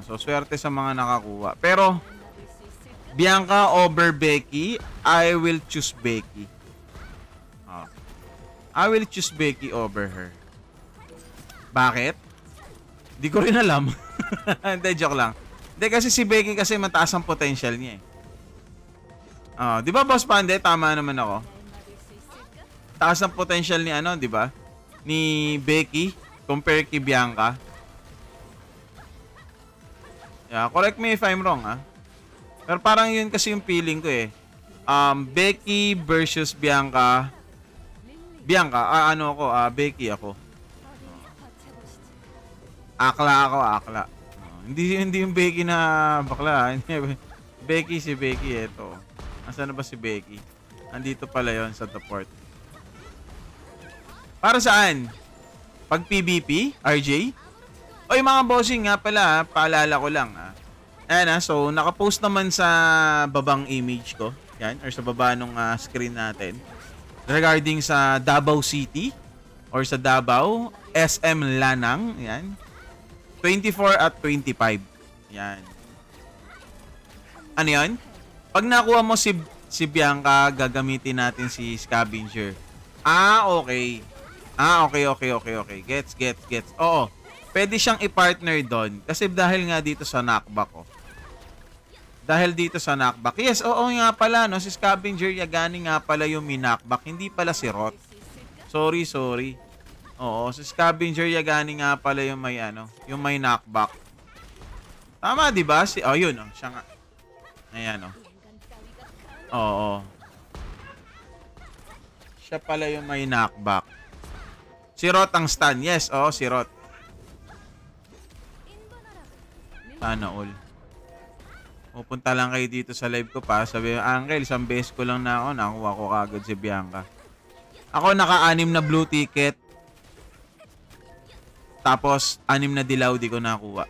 So, swerte sa mga nakakuha. Pero, Bianca over Becky, I will choose Becky. I will choose Becky over her. Bakit? Di ko rin alam. Hindi, joke lang. Hindi kasi si Becky kasi mataas ang potential niya eh. Oh, 'di ba Boss Pande? Tama naman ako. Taas ang potential ni ano, 'di ba? Ni Becky compare kay Bianca. Yeah, correct me if I'm wrong, ah. Pero parang yun kasi yung feeling ko eh. Becky versus Bianca. Becky ako. Akla ako, akla. Hindi yung Becky na bakla. Becky si Becky, eto. Nasaan na ba si Becky? Andito pala yon sa support. Para saan? Pag PvP? RJ? Oy mga bossing nga pala, paalala ko lang. Ayan so nakapost naman sa babang image ko. Yan, or sa baba nung screen natin. Regarding sa Davao City or sa Davao, SM Lanang. Yan. 24 at 25. Yan. Ano yan? Pag nakuha mo si Bianca, gagamitin natin si Scavenger. Okay. Okay. Gets. Oo. Pwede siyang i-partner doon. Kasi dahil nga dito sa knockback, oh. Dahil dito sa knockback. Yes, oo nga pala, no? Si Scavenger Yagani nga pala yung may knockback. Hindi pala si Rot. Sorry. Oo, si Scavenger Yagani nga pala yung may, yung may knockback. Tama, di ba? Yun, oh. Siya nga. Ayan, oh. Oo. Siya pala yung may knockback. Si Rot ang stun. Yes, oo, si Rot. Sana all. Pupunta lang kayo dito sa live ko pa. Sabi, Angel, isang beses ko lang na ako. Nakuha ko kagad si Bianca. Ako naka-6 na blue ticket. Tapos, 6 na dilaw di ko nakuha.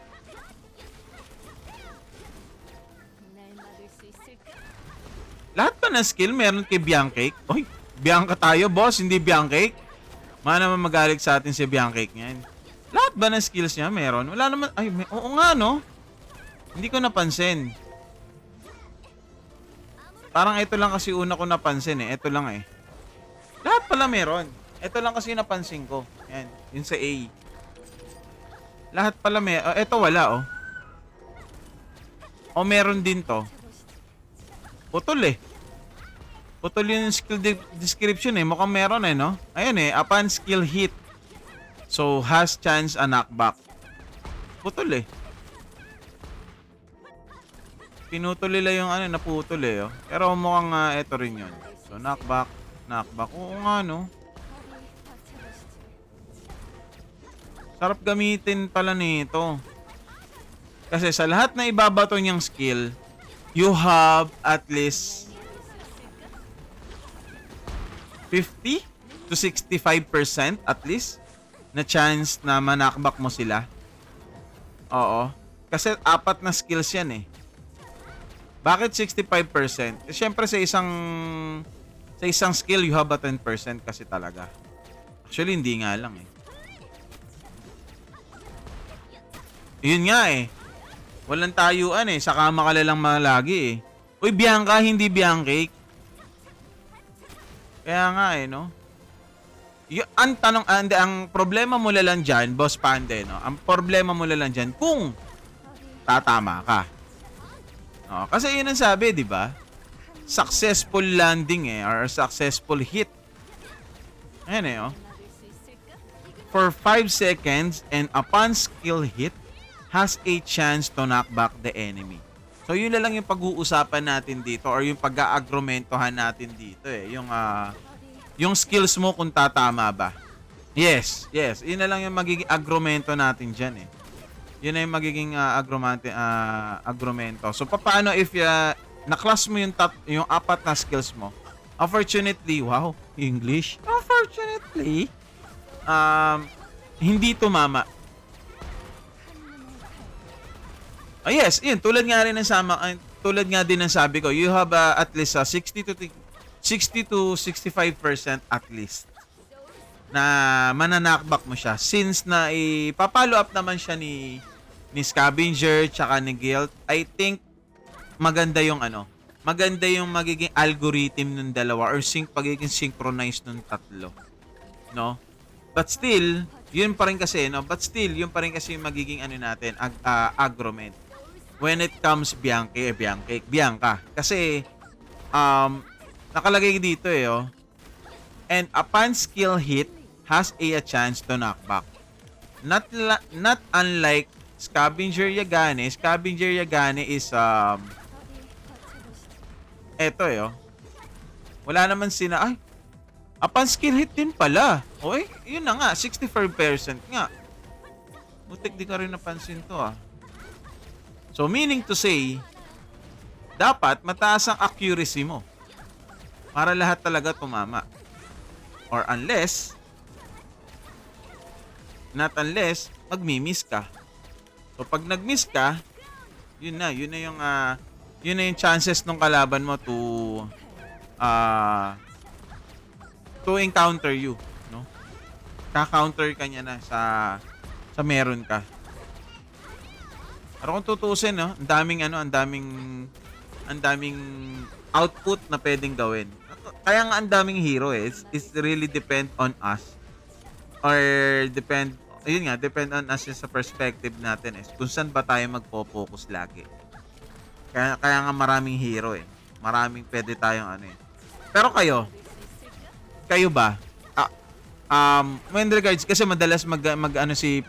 Lahat pa ng skill meron kay Bianca. Oy, Bianca tayo, boss. Hindi Bianca. Mana naman magalit sa atin si Bianca niyan. Lahat ba ng skills niya meron? Wala naman. Ay, oo nga, no? Hindi ko napansin. Parang ito lang kasi una ko napansin eh. Ito lang eh. Lahat pala meron. Ito lang kasi napansin ko. Yan. Yun sa A. Lahat pala meron. Ito wala oh. O meron din to. Putol eh. Putol yung skill description eh. Mukhang meron eh no. Ayan eh. Upon skill hit. So has chance a knockback. Putol eh. Pinutol nila yung naputol eh. Oh. Pero mukhang ito rin yun. So, knockback. Oo nga, no? Sarap gamitin pala nito. Kasi sa lahat na ibabato niyang skill, you have at least 50 to 65% at least na chance na manakbak mo sila. Oo. Kasi 4 na skills yan eh. Bakit 65%? Siyempre sa isang skill you have a 10% kasi talaga. Actually hindi nga lang eh. Yun nga eh. Walang tayuan eh. Sa kama ka lang malagi eh. Uy, Bianca, hindi Bianca. Kaya nga eh, no? Ang problema mo lang dyan, Boss Pande, no? Ang problema mo lang dyan kung tatama ka. Oh, kasi yun ang sabi, di ba? Successful landing eh, or successful hit. Ayan eh, oh. For 5 seconds and upon skill hit, has a chance to knock back the enemy. So yun na lang yung pag-uusapan natin dito or yung pag-aagromentohan natin dito eh. Yung skills mo kung tatama ba. Yes. Yun na lang yung magiging agromento natin dyan eh. Yun na yung magiging agromento. So, paano if na-class mo yung 4 na skills mo? Unfortunately, wow, English. Unfortunately, hindi tumama. Yes, yun. Tulad nga din ng sabi ko, you have at least 60 to 65% at least na mananakbak mo siya since na ipapollow up naman siya ni Scavenger tsaka ni Guild. I think maganda yung magiging algorithm ng dalawa or pagiging synchronized ng tatlo, no? But still yun pa rin kasi yung magiging natin agrement. when it comes Bianca. Kasi, nakalagay dito and upon skill hit, has a chance to knock back. Not unlike Scavenger Yagane. Scavenger Yagane is, eto wala naman upon skill hit din pala. Okay, yun na nga, 65% nga. Mutik di ka rin napansin to So meaning to say, dapat mataas ang accuracy mo para lahat talaga tumama. Or magmi-miss ka. So pag nag-miss ka, yun na yung chances ng kalaban mo to encounter you, no? Ka-counter ka niya na sa meron ka. Pero kung tutusin, no, ang daming output na pwedeng gawin. Kaya nga ang daming hero it's really depend on us. Or depend on us sa perspective natin kung saan ba tayo magpo-focus lagi. Kaya nga maraming hero Maraming pwede tayong Pero kayo ba? When regards, kasi madalas mag si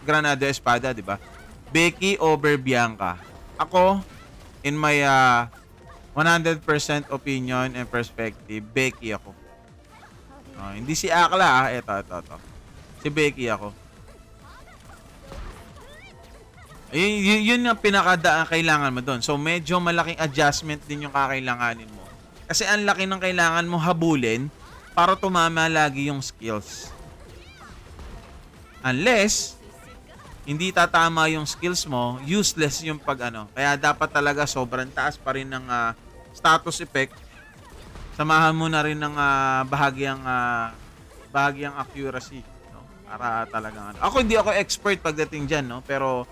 Granado Espada, di ba? Becky over Bianca. Ako, in my 100% opinion and perspective, Becky ako. Hindi si Akla, ito. Si Becky ako. Yun ang kailangan mo doon. So, medyo malaking adjustment din yung kakailanganin mo. Kasi ang laki ng kailangan mo habulin para tumama lagi yung skills. Unless, hindi tatama yung skills mo, useless yung Kaya dapat talaga sobrang taas pa rin ng status effect. Samahan mo na rin ng bahagyang accuracy. No? Para talagang Ako hindi ako expert pagdating dyan, no? Pero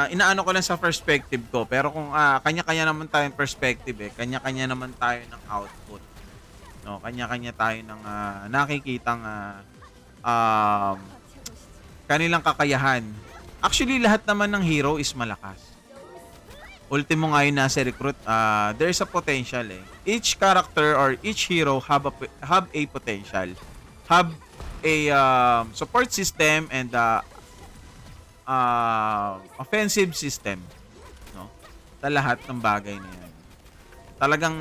inaano ko lang sa perspective ko. Pero kung kanya-kanya naman tayong perspective kanya-kanya naman tayo ng output. No, kanya-kanya tayo ng nakikitang kanilang kakayahan. Actually, lahat naman ng hero is malakas. Ultimo nga yun nasa recruit, there's a potential Each character or each hero have a potential. Have a support system and offensive system, no? Sa lahat ng bagay na yan. Talagang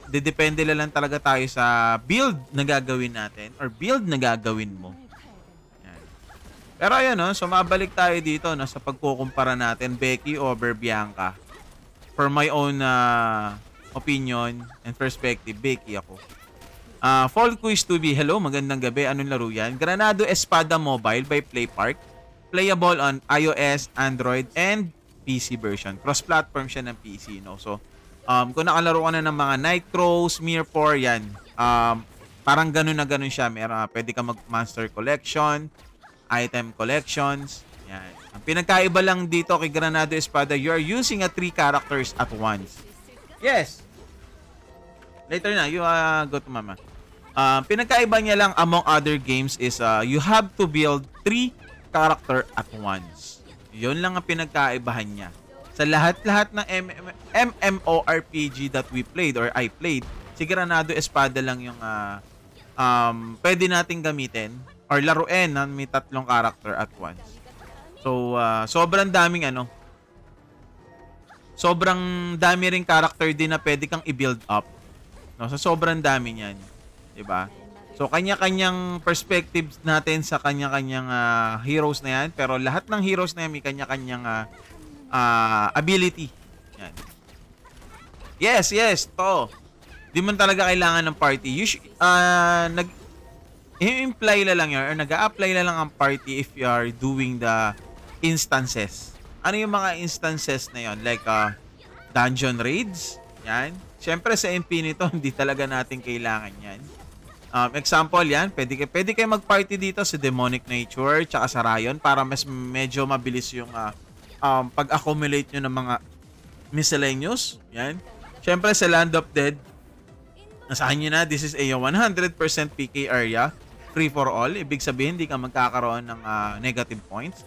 depende lang talaga tayo sa build na gagawin natin or build na gagawin mo. Yan. Pero ayun, no? So mabalik tayo dito sa pagkukumpara natin Becky over Bianca. For my own opinion and perspective, Becky ako. Fall Quiz to be, hello, magandang gabi. Anong laro yan? Granado Espada Mobile by PlayPark. Playable on iOS, Android, and PC version. Cross-platform siya ng PC, no? So, kung nakalaro ka na ng mga Nitro, Smear4, yan. Parang ganun na ganun siya. Pwede ka mag-Monster Collection, Item Collections, yan. Ang pinagkaiba lang dito kay Granado Espada, you are using 3 characters at once. Yes! Later na, you go to mama. Pinagkaiba niya lang among other games is you have to build 3 character at once. Yun lang ang pinagkaibahan niya. Sa lahat-lahat ng MMORPG that we played or I played, si Granado Espada lang yung pwede nating gamitin or laruin na may 3 character at once. So, sobrang daming sobrang dami ring character din na pwede kang i-build up. No? So, sobrang dami niyan. Diba? So, kanya-kanyang perspectives natin sa kanya-kanyang heroes na yan. Pero lahat ng heroes na yan may kanya-kanyang ability. Yan. Yes, to. Di man talaga kailangan ng party. I-imply na lang yun or nag-a-apply na lang ang party if you are doing the instances. Ano yung mga instances na yun? Like, dungeon raids. Yan. Siyempre, sa Infinito, hindi talaga natin kailangan yan. Example yan, pwede kayo mag-party dito sa Demonic Nature tsaka sa Rayon para mas medyo mabilis yung pag-accumulate nyo ng mga miscellaneous. Yan. Siyempre sa Land of Dead, nasahan nyo na, this is a 100% PK area, free for all. Ibig sabihin, hindi ka magkakaroon ng negative points.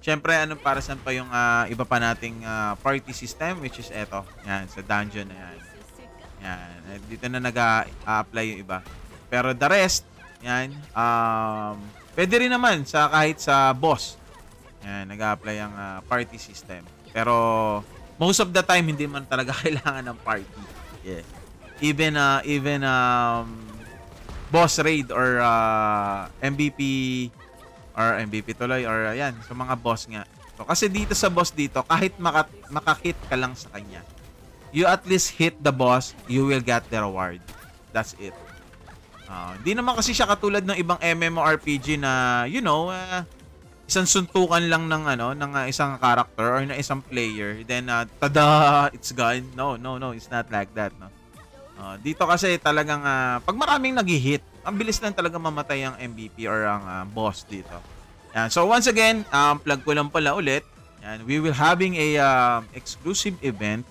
Siyempre, ano para saan pa yung iba pa nating party system, which is eto. Yan, sa dungeon na yan. Yan. Dito na nag-a-apply yung iba. Pero the rest, yan, pwede rin naman kahit sa boss. Yan, nag-a-apply ang party system. Pero most of the time, hindi man talaga kailangan ng party. Yeah. Even boss raid or MVP or MVP tuloy or ayan, sa mga boss nga. So, kasi dito sa boss dito, kahit makakit ka lang sa kanya, you at least hit the boss, you will get the reward. That's it. Hindi naman kasi siya katulad ng ibang MMORPG na, you know, isang suntukan lang ng isang character or ng isang player, then tada, it's gone. No, it's not like that, no. Dito kasi talagang pag maraming nag-hit, ang bilis lang talaga mamatay ang MVP or ang boss dito. Yan. So once again, plug ko lang pala ulit. Yan, we will having a exclusive event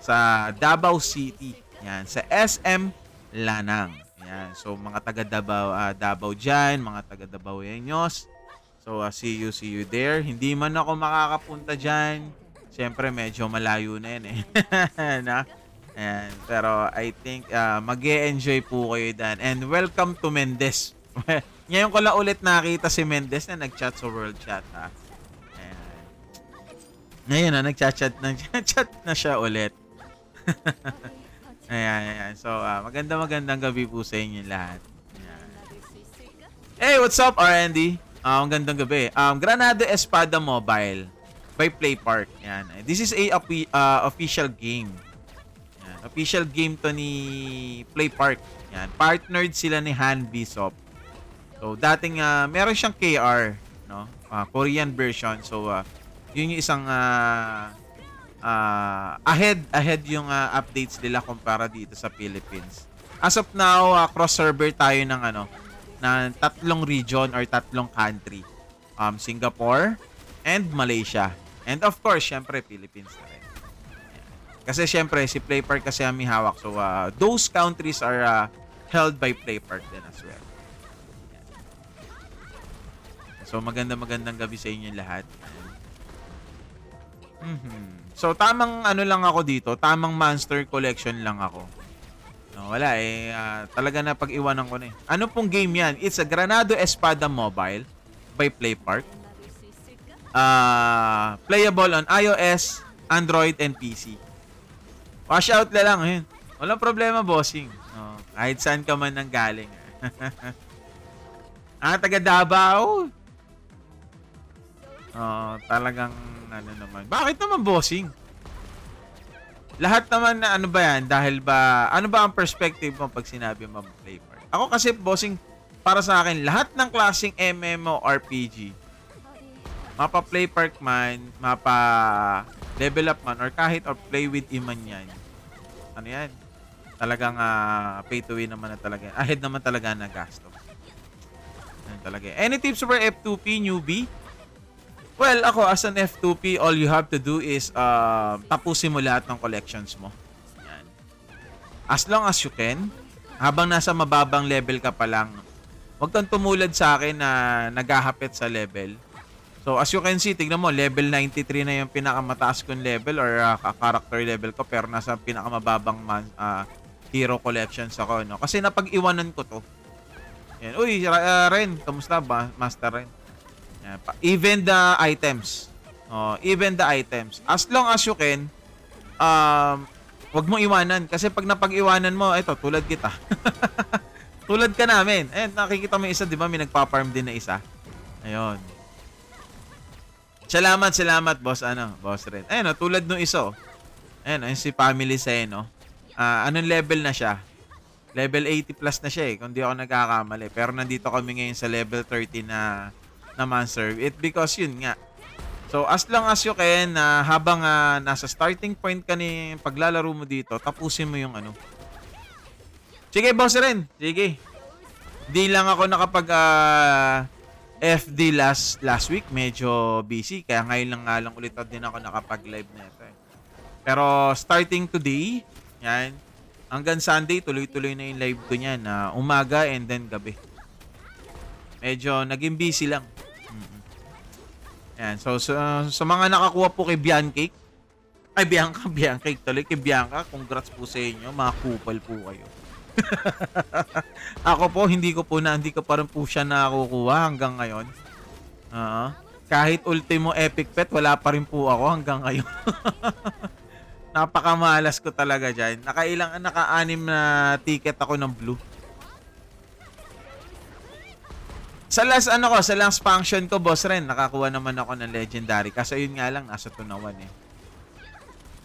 sa Davao City. Yan, sa SM Lanang. Yan. So mga taga Davao diyan, mga taga Davaoeños. So see you there. Hindi man ako makakapunta diyan. Siyempre medyo malayo na 'yan eh. Na? Ayan. Pero I think mag-e-enjoy po kayo dan. And welcome to Mendez. Ngayon ko lang ulit nakita si Mendez na nag-chat sa World Chat. Ha? Ayan. Ngayon na nag-chat na siya ulit. Ayan. So magandang gabi po sa inyo lahat. Ayan. Hey, what's up R&D? Ang gandang gabi. Granada Espada Mobile by PlayPark. Ayan. This is a official game. Official game to ni PlayPark. Yan. Partnered sila ni Han Bishop. So, dating meron siyang KR, no? Korean version. So, yun yung isang ahead yung updates nila kumpara dito sa Philippines. As of now, cross-server tayo ng ng 3 region or 3 country. Singapore and Malaysia. And of course, syempre, Philippines na rin. Kasi syempre, si PlayPark kasi ang may hawak. So, those countries are held by PlayPark din as well. So, magandang gabi sa inyo lahat. So, tamang lang ako dito. Tamang Monster Collection lang ako. No, wala eh. Talaga na pag-iwanan ko na eh. Ano pong game yan? It's a Granado Espada Mobile by PlayPark. Playable on iOS, Android, and PC. Wash out na lang. Yun. Walang problema, bossing. Kahit saan ka man nang galing. Taga Davao. Talagang naman. Bakit naman, bossing? Lahat naman na ba yan? Dahil ba, ano ba ang perspective mo pag sinabi mo PlayPark? Ako kasi, bossing, para sa akin, lahat ng klaseng MMORPG, mapa PlayPark man, mapa level up man, or kahit or play with iman yan. Ano yan? Talagang pay to win naman na talaga. Ahead naman talaga na gasto. Yan talaga. Any tips for F2P newbie? Well, ako as an F2P, all you have to do is tapusin mo lahat ng collections mo. Yan. As long as you can, habang nasa mababang level ka pa lang, huwag kang tumulad sa akin na naghahapit sa level. So, as you can see, tignan mo, level 93 na yung pinakamataas kong level or character level ko, pero nasa pinakamababang hero collections ako, no? Kasi napag-iwanan ko to. Yan. Uy, Ren, kamusta ba? Master Ren. Yan. Even the items. Even the items. As long as you can, wag mo iwanan. Kasi pag napag-iwanan mo, ito, tulad kita. Tulad ka namin. Eh, nakikita mo isa, di ba? May nagpa-farm din na isa. Ayun. Salamat, boss. Boss Ren. Ayun, tulad nung iso. Ayun, si Family Seno. Anong level na siya? Level 80 plus na siya eh, kung di ako nagkakamali. Pero nandito kami ngayon sa level 30 na monster. It because yun nga. So, as long as you can, habang nasa starting point ka ni paglalaro mo dito, tapusin mo yung Sige, boss Ren. Sige. Di lang ako nakapag FD last week, medyo busy. Kaya ngayon lang ulit din ako nakapag-live nito eh. Pero starting today, yan, hanggang Sunday, tuloy-tuloy na yung live ko niyan. Umaga and then gabi. Medyo naging busy lang. Ayan. So, sa mga nakakuha po kay Biancake, ay Biancake tuloy, kay Bianca, congrats po sa inyo. Mga kupal po kayo. Ako po, hindi ko pa rin po siya nakukuha hanggang ngayon. Kahit ultimo epic pet, wala pa rin po ako hanggang ngayon. Napakamalas ko talaga dyan. Naka-6 na ticket ako ng blue. Sa last function ko, boss Ren, nakakuha naman ako ng legendary. Kasi yun nga lang, nasa tunawan eh.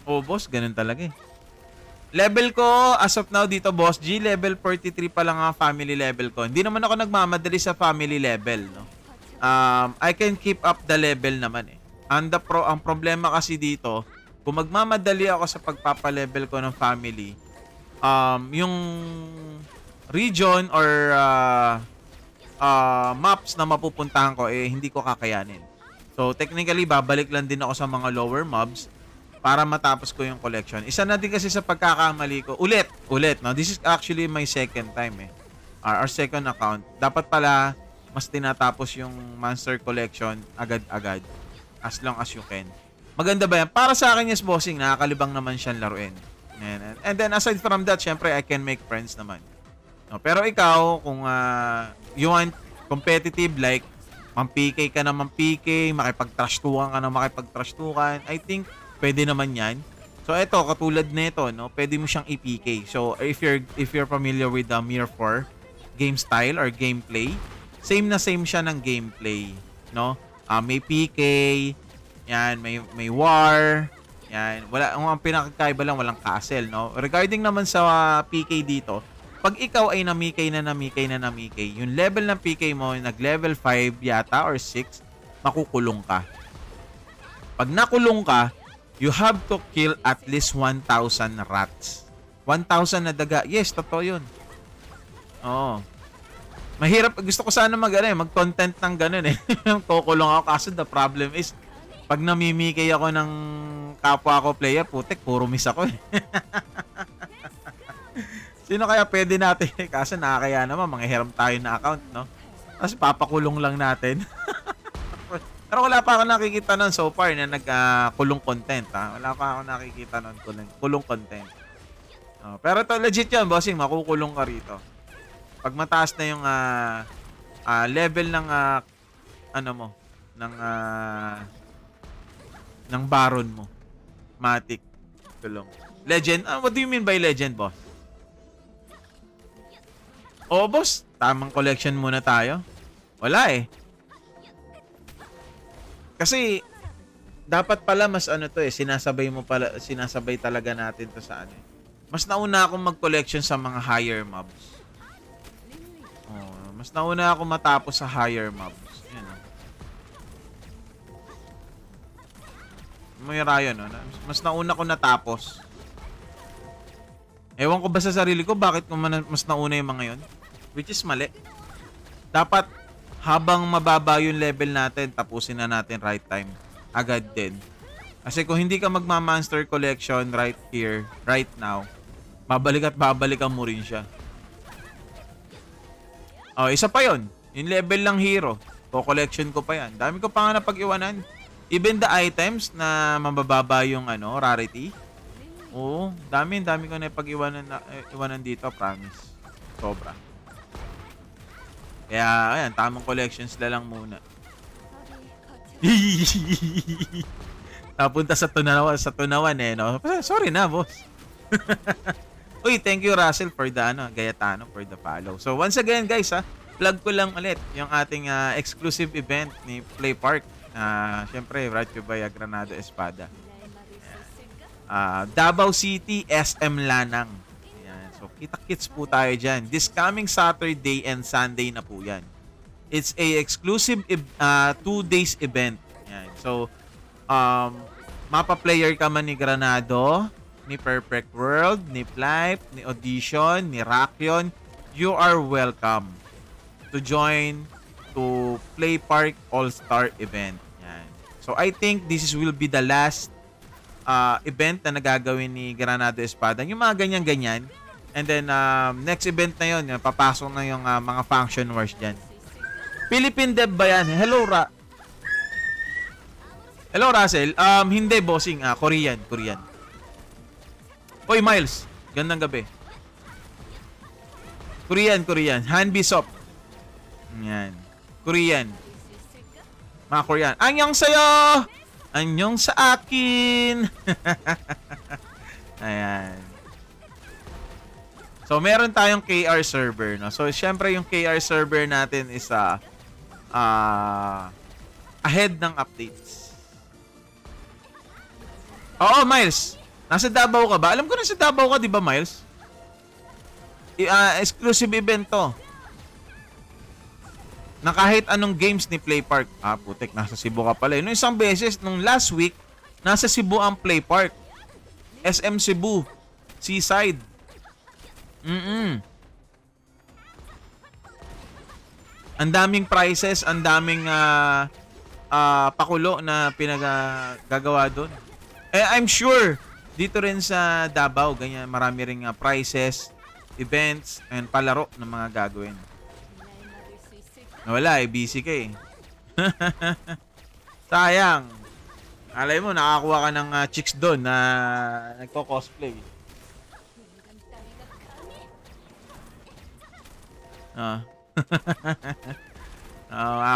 Oh, boss, ganun talaga eh. Level ko, as of now dito, boss G, level 43 pa lang ang family level ko. Hindi naman ako nagmamadali sa family level, no? I can keep up the level naman eh. Ang problema kasi dito, kung magmamadali ako sa pagpapalevel ko ng family, yung region or maps na mapupuntahan ko eh hindi ko kakayanin. So technically babalik lang din ako sa mga lower mobs para matapos ko yung collection. Isa na din kasi sa pagkakamali ko, ulit, no? This is actually my second time eh. Our second account. Dapat pala mas tinatapos yung monster collection agad-agad as long as you can. Maganda ba yan? Para sa akin, yes, bossing, nakakalibang naman siyang laruin. And then aside from that, syempre I can make friends naman. No, pero ikaw, kung you want competitive, like mam-PK ka na mam-PK, makipag-trash-tukan ka na makipag-trash-tukan, I think pwede naman yan. So ito, katulad nito, no, pwede mo siyang i-PK. So if you're familiar with the Mirror 4 game style or gameplay, same siya ng gameplay, no? May PK, yan, may war, yan. Ang pinakakaiba lang, walang castle, no? Regarding naman sa PK dito, pag ikaw ay namikay, yung level ng PK mo, nag-level 5 yata or 6, makukulong ka. Pag nakulong ka, you have to kill at least 1,000 rats. 1,000 na daga. Yes, totoo yun. Oo. Mahirap. Gusto ko sana mag-content ng ganun eh. Kukulong ako. Kaso the problem is, pag namimikay ako ng kapwa ko player, putek, puro miss ako eh. Sino kaya pwede natin? Kasi nakakaya naman, manghihiram tayo na account, no? Kasi papakulong lang natin. Pero wala pa ako nakikita nun so far na nagkulong content, ha? Wala pa ako nakikita nun kulong content. Pero to legit yan, bossing, makukulong ka rito. Pag mataas na yung level ng ng baron mo. Matic. Kulong. Legend? What do you mean by legend, boss? Oh, boss, tamang collection muna tayo. Wala eh. Kasi dapat pala mas sinasabay talaga natin to sa ano. Mas nauna akong mag-collection sa mga higher mobs. Mas nauna akong matapos sa higher mobs. Yan. May rayon, no? Mas nauna ko natapos. Ewan ko ba sa sarili ko bakit ko mas nauna yung mga yon? Which is mali. Dapat habang mababa yung level natin, tapusin na natin right time. Agad din. Kasi kung hindi ka magma-monster collection right here, right now, babalik mo rin siya. Isa pa yon. Yung level lang hero. Co-collection ko pa yan. Dami ko pa nga napag-iwanan. Even the items na mabababa yung rarity. Oo, dami ko na iwanan dito, promise. Sobra. Kaya, ayan, tamang collections na lang muna. Napunta sa tunawan eh, no? Sorry na, boss. Uy, thank you, Russell, for the, Gayatano, for the follow. So, once again, guys, plug ko lang ulit yung ating exclusive event ni Play Park. Siyempre, brought to you by Granado Espada. Davao City, SM Lanang. Ayan. So, kita-kits po tayo dyan. This coming Saturday and Sunday na po yan. It's a exclusive 2 days event. Ayan. So, mapa-player ka man ni Granado, ni Perfect World, ni Flipe, ni Audition, ni Rakion, you are welcome to join to Play Park All-Star event. Yan. So I think this will be the last event na nagagawin ni Granado Espada. Yung mga ganyan-ganyan. And then next event na yun, papasok na yung mga function wars dyan. Philippine Dev ba yan? Hello, Hello, Russell. Hindi, bossing. Korean. Oy, Miles. Gandang gabi. Korean. Hanbi Sop. Yan. Korean. Mga Korean. Anyong sa'yo! Anyong sa akin! Ayan. So, meron tayong KR server, no? So, syempre yung KR server natin is ahead ng updates. Oo, Miles. Nasa Davao ka ba? Alam ko nasa Davao ka, di ba, Miles? Exclusive event to. Na kahit anong games ni Play Park. Putek, nasa Cebu ka pala. Nung isang beses, nung last week, nasa Cebu ang Play Park. SM Cebu. Seaside. Ang daming prizes, ang daming pakulo na pinagagawa doon. I'm sure, dito rin sa Davao, ganyan, marami ring prizes, events, and palaro ng mga gagawin. Wala busy ka eh. Sayang. Alay mo, nakakuha ka ng chicks doon na nagko-cosplay.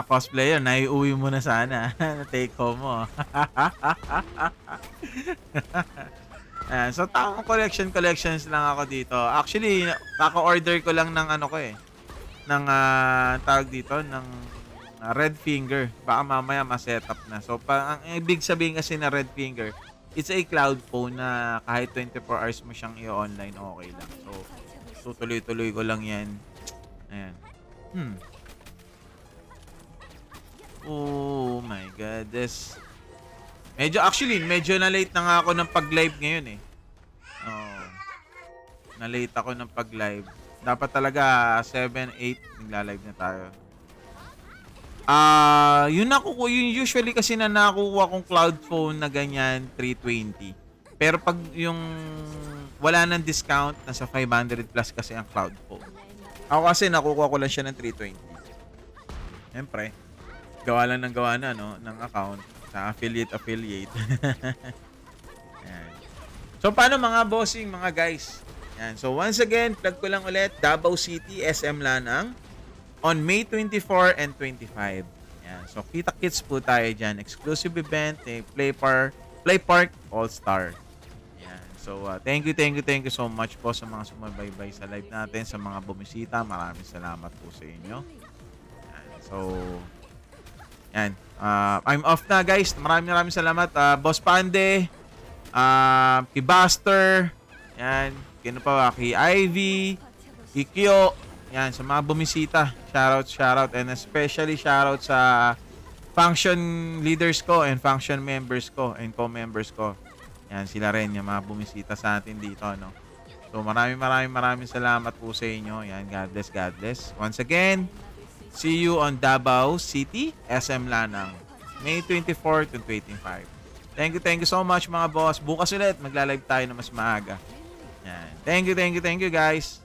Cosplayer, naiuwi mo na sana. Na-take home mo. So, tamang collections lang ako dito. Actually, kaka-order ko lang ng ng tawag dito, ng red finger. Baka mamaya ma-setup na. So, ang ibig sabihin kasi na red finger, it's a cloud phone na kahit 24 hours mo siyang i-online, okay lang. So, tutuloy-tuloy ko lang yan. Ayan. Oh my God. Medyo na-late na nga ako ng pag-live ngayon eh. Na-late ako ng pag-live. Dapat talaga 7, 8 nagla-live na tayo. Yun usually kasi na nakukuha kong cloud phone na ganyan 320. Pero pag yung wala nang discount, nasa 500 plus kasi ang cloud phone. Ako kasi nakukuha ko lang siya ng 320. Siyempre, gawa na no ng account sa affiliate. Ayan. So paano mga bossing, mga guys? Yan. So once again, plug ko lang ulit, Davao City, SM Lanang on May 24 and 25. Yan. So kita-kits po tayo dyan. Exclusive event, Play Park All-Star. Yan. So thank you so much po sa mga sumabaybay sa live natin, sa mga bumisita. Maraming salamat po sa inyo. Yan. So yan. I'm off na guys. Maraming salamat. Boss Pande, kay Buster, yan. Kino pa kay Ivy, kay Kyo, yan, sa mga bumisita. Shoutout, and especially shoutout sa function leaders ko and function members ko and co-members ko. Yan, sila rin yung mga bumisita sa atin dito, no. So maraming salamat po sa inyo. Yan, God bless. Once again, see you on Davao City, SM Lanang, May 24 to 25. Thank you so much mga boss. Bukas ulit magla-live tayo na mas maaga. Yan. Thank you guys.